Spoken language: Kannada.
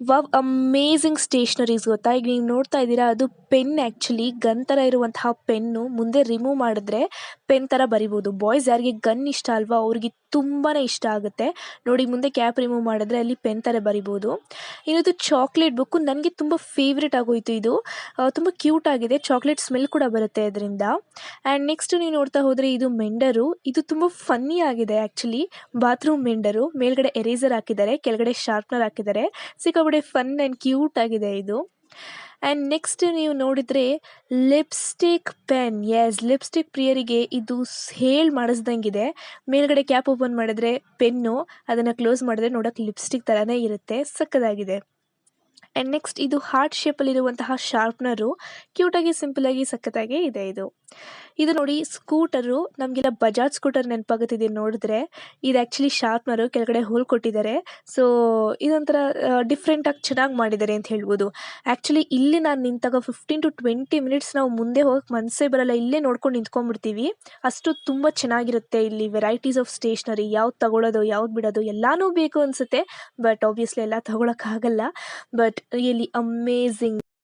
ವಾವ್! ಅಮೇಜಿಂಗ್ ಸ್ಟೇಷನರೀಸ್ ಗೊತ್ತಾ? ಈಗ ನೀವು ನೋಡ್ತಾ ಇದ್ದೀರಾ ಅದು ಪೆನ್ ಆ್ಯಕ್ಚುಲಿ ಗನ್ ಥರ ಇರುವಂತಹ ಪೆನ್ನು ಮುಂದೆ ರಿಮೂವ್ ಮಾಡಿದ್ರೆ ಪೆನ್ ಥರ ಬರಿಬೋದು. ಬಾಯ್ಸ್ ಯಾರಿಗೆ ಗನ್ ಇಷ್ಟ ಅಲ್ವಾ ಅವ್ರಿಗೆ ತುಂಬಾ ಇಷ್ಟ ಆಗುತ್ತೆ. ನೋಡಿ ಮುಂದೆ ಕ್ಯಾಪ್ ರಿಮೂವ್ ಮಾಡಿದ್ರೆ ಅಲ್ಲಿ ಪೆನ್ ಥರ ಬರಿಬೋದು. ಇನ್ನೊಂದು ಚಾಕ್ಲೇಟ್ ಬುಕ್ಕು ನನಗೆ ತುಂಬ ಫೇವ್ರೇಟ್ ಆಗೋಯಿತು ಇದು. ತುಂಬ ಕ್ಯೂಟ್ ಆಗಿದೆ. ಚಾಕ್ಲೇಟ್ ಸ್ಮೆಲ್ ಕೂಡ ಬರುತ್ತೆ ಇದರಿಂದ. ಆ್ಯಂಡ್ ನೆಕ್ಸ್ಟ್ ನೀವು ನೋಡ್ತಾ ಹೋದರೆ ಇದು ಮೆಂಡರು. ಇದು ತುಂಬ ಫನ್ನಿ ಆಗಿದೆ ಆ್ಯಕ್ಚುಲಿ. ಬಾತ್ರೂಮ್ ಮೆಂಡರು. ಮೇಲ್ಗಡೆ ಎರೇಸರ್ ಹಾಕಿದ್ದಾರೆ, ಕೆಳಗಡೆ ಶಾರ್ಪ್ನರ್ ಹಾಕಿದ್ದಾರೆ. ಸಿಕ್ಕಾಪಟ್ಟೆ ಫನ್ ಆ್ಯಂಡ್ ಕ್ಯೂಟ್ ಆಗಿದೆ ಇದು. ಆ್ಯಂಡ್ ನೆಕ್ಸ್ಟ್ ನೀವು ನೋಡಿದರೆ ಲಿಪ್ಸ್ಟಿಕ್ ಪೆನ್. ಯೆಸ್, ಲಿಪ್ಸ್ಟಿಕ್ ಪ್ರಿಯರಿಗೆ ಇದು ಹೇಳಿ ಮಾಡಿಸ್ದಂಗಿದೆ. ಮೇಲ್ಗಡೆ ಕ್ಯಾಪ್ ಓಪನ್ ಮಾಡಿದ್ರೆ ಪೆನ್ನು, ಅದನ್ನು ಕ್ಲೋಸ್ ಮಾಡಿದ್ರೆ ನೋಡೋಕೆ ಲಿಪ್ಸ್ಟಿಕ್ ಥರನೇ ಇರುತ್ತೆ. ಸಕ್ಕತ್ತಾಗಿದೆ. ಆ್ಯಂಡ್ ನೆಕ್ಸ್ಟ್ ಇದು ಹಾರ್ಟ್ ಶೇಪಲ್ಲಿರುವಂತಹ ಶಾರ್ಪ್ನರು. ಕ್ಯೂಟಾಗಿ ಸಿಂಪಲಾಗಿ ಸಖತ್ತಾಗಿ ಇದೆ ಇದು. ಇದು ನೋಡಿ ಸ್ಕೂಟರು. ನಮಗೆಲ್ಲ ಬಜಾಜ್ ಸ್ಕೂಟರ್ ನೆನಪಾಗುತ್ತಿದೆ ನೋಡಿದ್ರೆ. ಇದು ಆ್ಯಕ್ಚುಲಿ ಶಾರ್ಪ್ನರು, ಕೆಳಗಡೆ ಹೋಲ್ ಕೊಟ್ಟಿದ್ದಾರೆ. ಸೊ ಇದೊಂಥರ ಡಿಫ್ರೆಂಟಾಗಿ ಚೆನ್ನಾಗಿ ಮಾಡಿದ್ದಾರೆ ಅಂತ ಹೇಳ್ಬೋದು. ಆ್ಯಕ್ಚುಲಿ ಇಲ್ಲಿ ನಾನು ನಿಂತಾಗ 15 to 20 ಮಿನಿಟ್ಸ್ ನಾವು ಮುಂದೆ ಹೋಗಕ್ಕೆ ಮನಸ್ಸೇ ಬರಲ್ಲ. ಇಲ್ಲೇ ನೋಡ್ಕೊಂಡು ನಿಂತ್ಕೊಂಡ್ಬಿಡ್ತೀವಿ. ಅಷ್ಟು ತುಂಬ ಚೆನ್ನಾಗಿರುತ್ತೆ ಇಲ್ಲಿ ವೆರೈಟೀಸ್ ಆಫ್ ಸ್ಟೇಷ್ನರಿ. ಯಾವ್ದು ತಗೊಳ್ಳೋದು ಯಾವ್ದು ಬಿಡೋದು ಎಲ್ಲನೂ ಬೇಕು ಅನಿಸುತ್ತೆ. ಬಟ್ ಆಬ್ವಿಯಸ್ಲಿ ಎಲ್ಲ ತಗೊಳಕ್ಕಾಗಲ್ಲ. But really amazing.